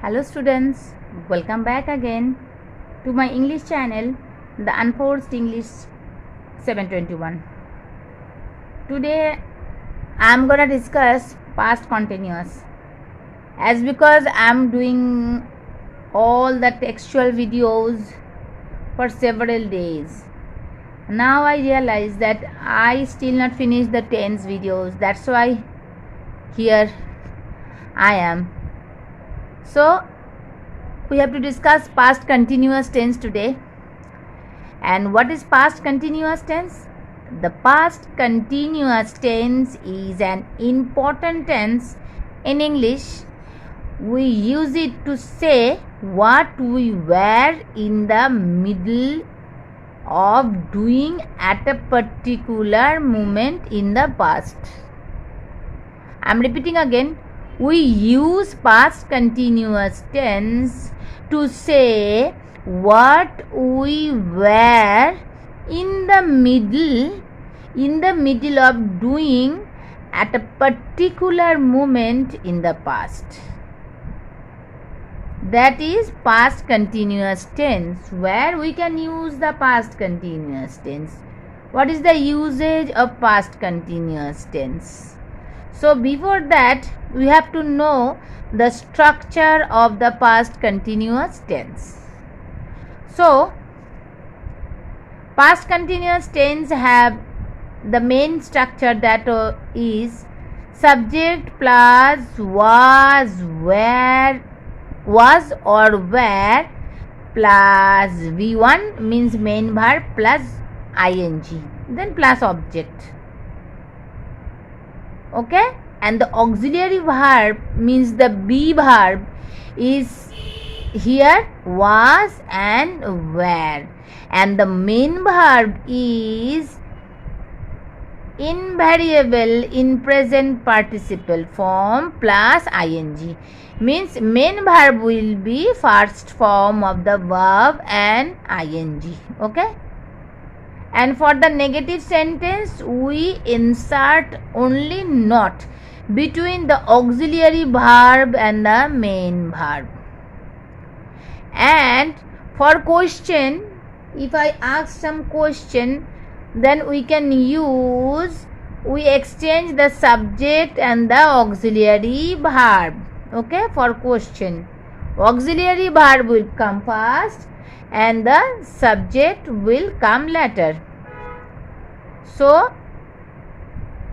Hello students, welcome back again to my English channel, The Unforced English 721. Today I am gonna discuss past continuous. As because I am doing all the textual videos for several days. Now I realize that I still not finished the tense videos. That's why here I am. So we have to discuss past continuous tense today. And what is past continuous tense? The past continuous tense is an important tense in English. We use it to say what we were in the middle of doing at a particular moment in the past. I am repeating again. We use past continuous tense to say what we were in the middle of doing at a particular moment in the past. That is past continuous tense, where we can use the past continuous tense. What is the usage of past continuous tense? So before that, we have to know the structure of the past continuous tense. So past continuous tense have the main structure, that is subject plus was or were plus V1 means main verb plus ing, then plus object. Okay, and the auxiliary verb means the be verb is here was and were, and the main verb is invariable in present participle form plus ing, means main verb will be first form of the verb and ing. Okay, and for the negative sentence we insert only not between the auxiliary verb and the main verb. And for question, if I ask some question, then we exchange the subject and the auxiliary verb. Okay, for question, auxiliary verb will come first and the subject will come later. So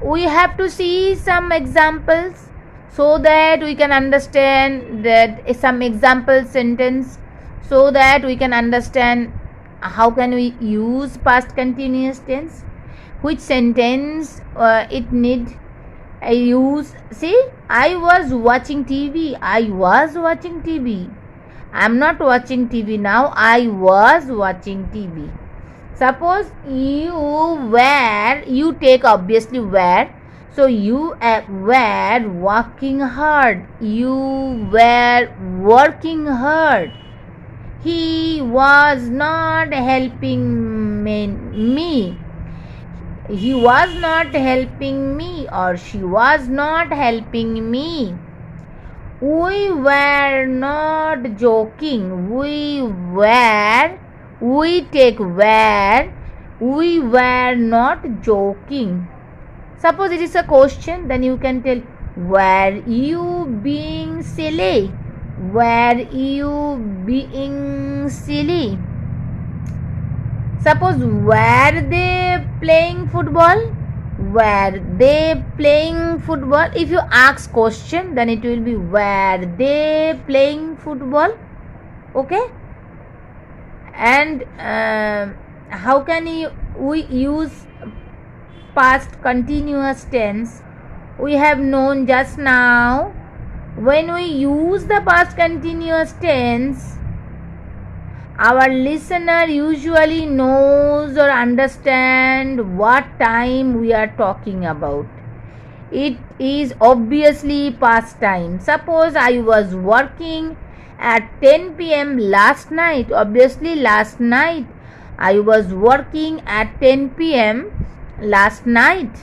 we have to see some examples so that we can understand that some example sentence, so that we can understand how can we use past continuous tense, which sentence it need I use. See, I was watching TV. I am not watching TV now. I was watching TV. Suppose you take obviously were. So you were working hard. You were working hard. He was not helping me. He was not helping me, or she was not helping me. We were not joking. We take were. We were not joking. Suppose it is a question, then you can tell, were you being silly? Were you being silly? Suppose, were they playing football? Were they playing football? If you ask question, then it will be, were they playing football? Okay. And how can we use past continuous tense? We have known just now, when we use the past continuous tense, our listener usually knows or understands what time we are talking about. It is obviously past time. Suppose I was working at 10 p.m. last night. Obviously last night. I was working at 10 p.m. last night.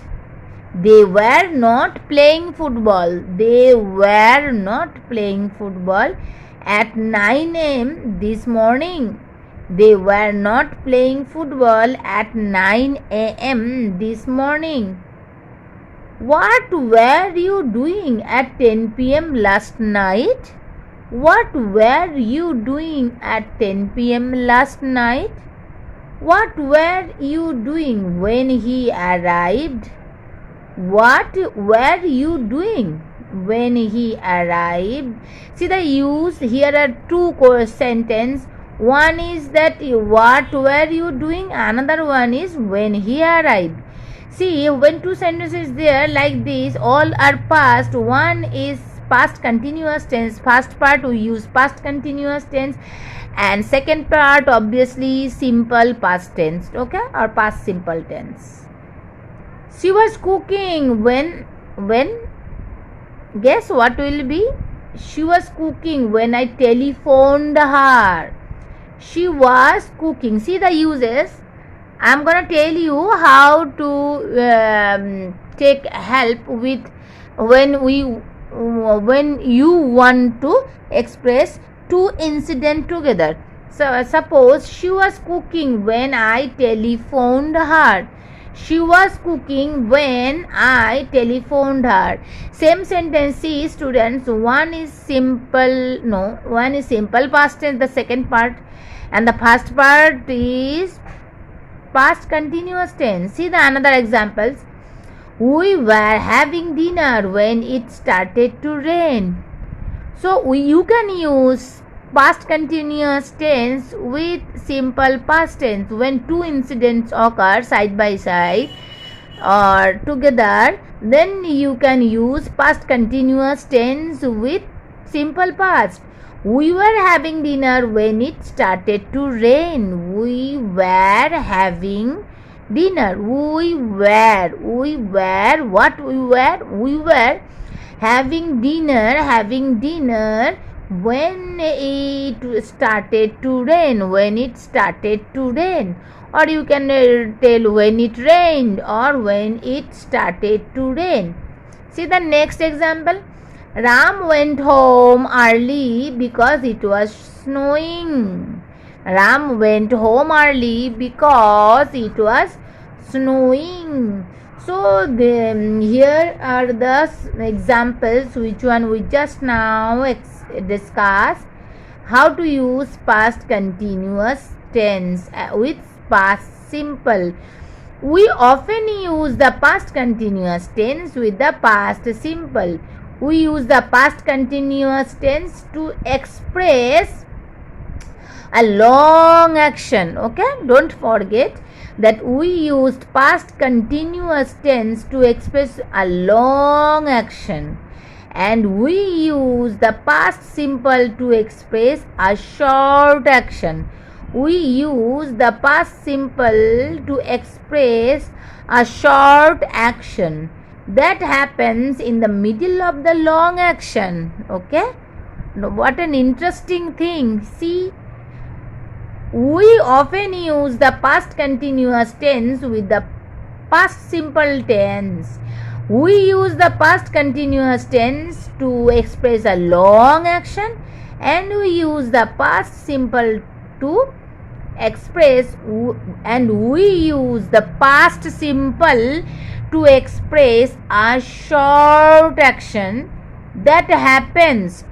They were not playing football. They were not playing football at 9 a.m. this morning. They were not playing football at 9 a.m. this morning. What were you doing at 10 p.m. last night? What were you doing at 10 p.m. last night? What were you doing when he arrived? What were you doing when he arrived? See the use. Here are two sentences. One is that what were you doing? Another one is when he arrived. See, when two sentences there like this, all are past. One is past continuous tense. First part we use past continuous tense, and second part obviously simple past tense, okay, or past simple tense. She was cooking when guess what will be? She was cooking when I telephoned her. She was cooking. See the uses. I'm gonna tell you how to take help with when you want to express two incidents together. So suppose she was cooking when I telephoned her. She was cooking when I telephoned her. Same sentence. See students, one is simple past tense, the second part, and the first part is past continuous tense. See the another examples. We were having dinner when it started to rain. So you can use past continuous tense with simple past tense when two incidents occur side by side or together. Then you can use past continuous tense with simple past. We were having dinner when it started to rain. We were having dinner. We were having dinner when it started to rain. Or you can tell when it rained or when it started to rain. See the next example. Ram went home early because it was snowing. Ram went home early because it was snowing. So here are the examples which one we just now discussed. How to use past continuous tense with past simple. We often use the past continuous tense with the past simple. We use the past continuous tense to express a long action. Okay, don't forget that we used past continuous tense to express a long action, and we use the past simple to express a short action. We use the past simple to express a short action that happens in the middle of the long action. Okay, now what an interesting thing. See, we often use the past continuous tense with the past simple tense. We use the past continuous tense to express a long action, and we use the past simple to express, and we use the past simple to express a short action that happens,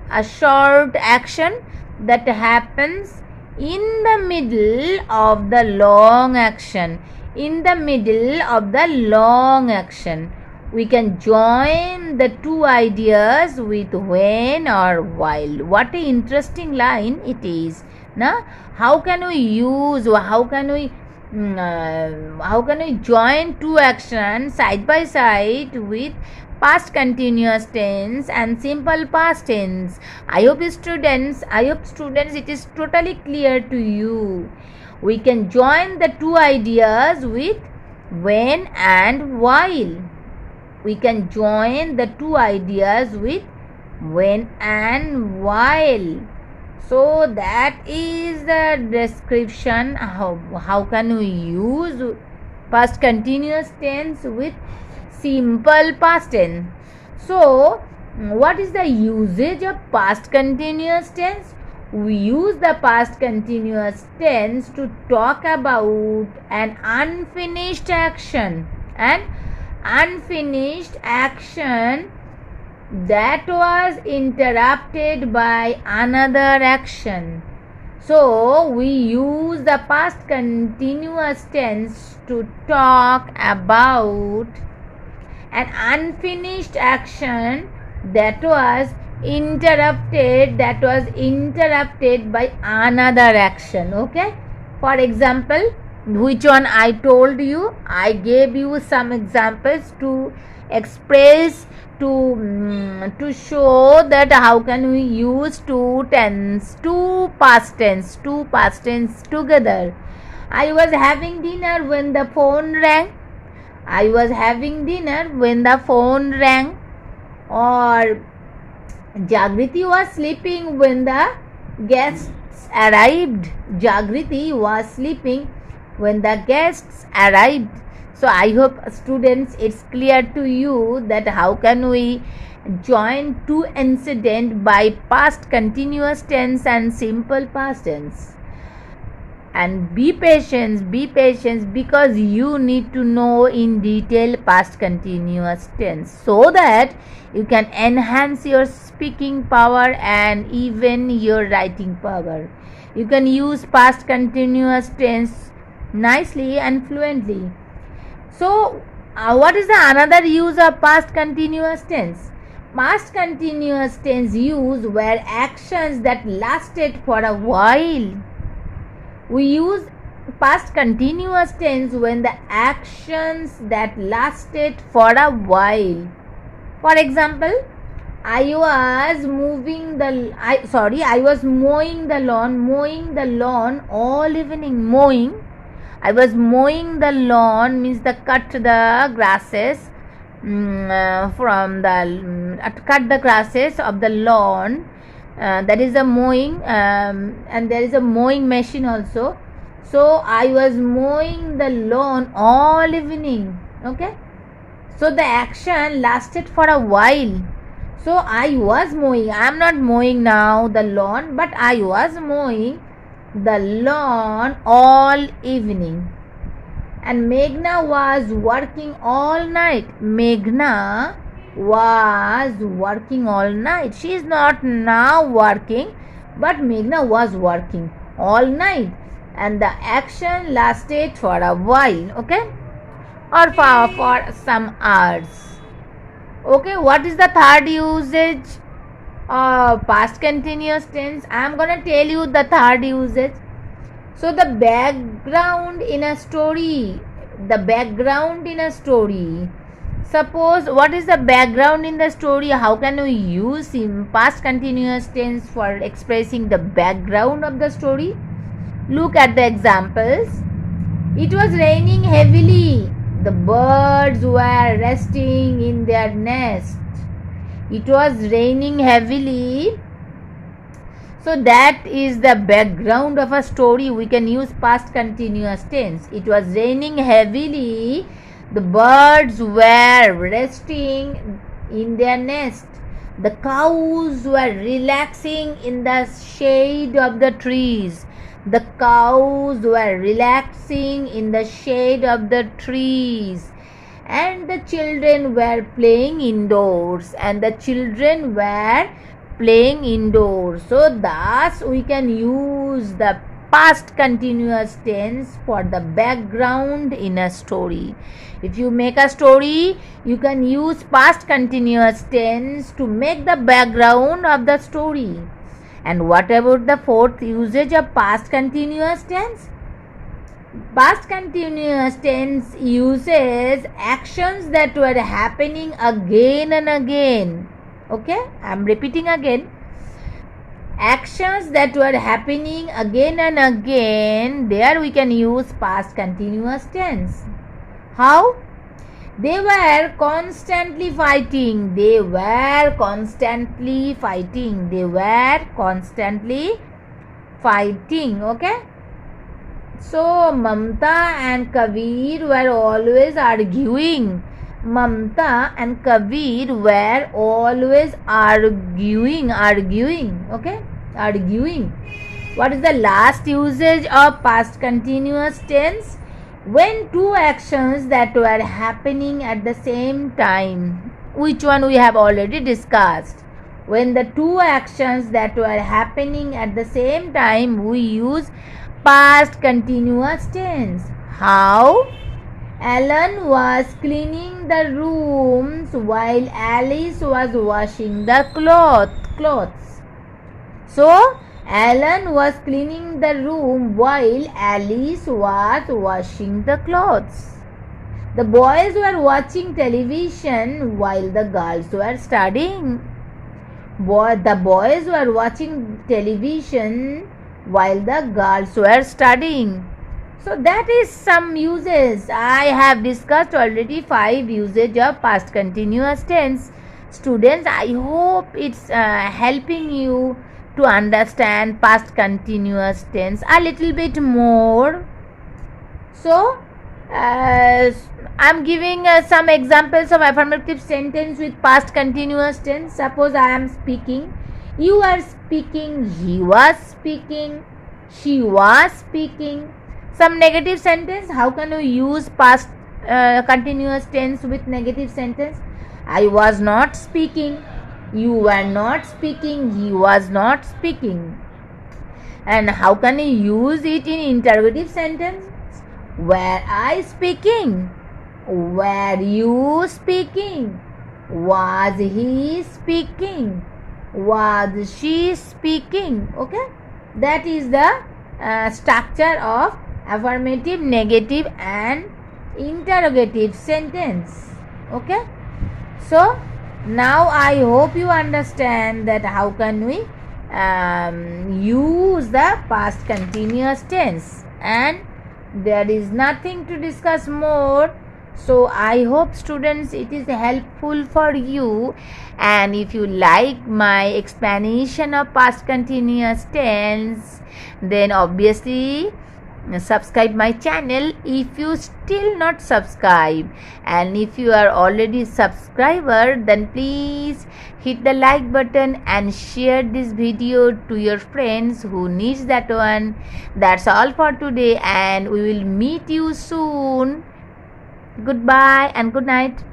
in the middle of the long action. We can join the two ideas with when or while. What an interesting line it is. Now, how can we join two actions side by side with past continuous tense and simple past tense? I hope students it is totally clear to you. We can join the two ideas with when and while. We can join the two ideas with when and while. So that is the description. How can we use past continuous tense with simple past tense. So, what is the usage of past continuous tense? We use the past continuous tense to talk about an unfinished action. An unfinished action that was interrupted by another action. So, we use the past continuous tense to talk about an unfinished action that was interrupted by another action. Okay, for example, which one I told you, I gave you some examples to express, to show that how can we use two past tense together. I was having dinner when the phone rang. I was having dinner when the phone rang. Or Jagriti was sleeping when the guests arrived. Jagriti was sleeping when the guests arrived. So I hope students it's clear to you that how can we join two incidents by past continuous tense and simple past tense. And be patient because you need to know in detail past continuous tense so that you can enhance your speaking power and even your writing power. You can use past continuous tense nicely and fluently. So, what is the another use of past continuous tense? Past continuous tense use were actions that lasted for a while. We use past continuous tense when the actions that lasted for a while. For example, I was mowing the lawn all evening. I was mowing the lawn means cut the grasses cut the grasses of the lawn. That is a mowing, and there is a mowing machine also. So I was mowing the lawn all evening. Okay, so the action lasted for a while. So I was mowing. I am not mowing now the lawn, but I was mowing the lawn all evening. And Meghna was working all night. Meghna was working all night. She is not now working, but Meghna was working all night. And the action lasted for a while. Okay, or for some hours. Okay, what is the third usage of past continuous tense? I am gonna tell you the third usage. So the background in a story. Suppose, what is the background in the story? How can we use in past continuous tense for expressing the background of the story? Look at the examples. It was raining heavily. The birds were resting in their nest. It was raining heavily. So that is the background of a story. We can use past continuous tense. It was raining heavily. The birds were resting in their nest. The cows were relaxing in the shade of the trees. The cows were relaxing in the shade of the trees. And the children were playing indoors. So thus we can use the past continuous tense for the background in a story. If you make a story, you can use past continuous tense to make the background of the story. And what about the fourth usage of past continuous tense? Past continuous tense uses actions that were happening again and again. Okay, I am repeating again. Actions that were happening again and again, there we can use past continuous tense. How? They were constantly fighting. Okay. So Mamta and Kabir were always arguing. Mamta and Kabir were always arguing. Okay? Arguing. What is the last usage of past continuous tense? When two actions that were happening at the same time. Which one we have already discussed? When the two actions that were happening at the same time, we use past continuous tense. How? Alan was cleaning the rooms while Alice was washing the clothes. So, Alan was cleaning the room while Alice was washing the clothes. The boys were watching television while the girls were studying. The boys were watching television while the girls were studying. So that is some uses. I have discussed already 5 usage of past continuous tense. Students, I hope it's helping you to understand past continuous tense a little bit more. So I'm giving some examples of affirmative sentence with past continuous tense. Suppose I am speaking, you are speaking, he was speaking, she was speaking. Some negative sentence, how can you use past continuous tense with negative sentence? I was not speaking, you were not speaking, he was not speaking. And how can you use it in interrogative sentence? Were I speaking? Were you speaking? Was he speaking? Was she speaking? Okay, that is the structure of affirmative, negative and interrogative sentence. Okay, so now I hope you understand that how can we use the past continuous tense, and there is nothing to discuss more. So I hope students it is helpful for you, and if you like my explanation of past continuous tense, then obviously subscribe my channel if you still not subscribe, and if you are already subscriber, then please hit the like button and share this video to your friends who needs that one. That's all for today, and we will meet you soon. Goodbye and good night.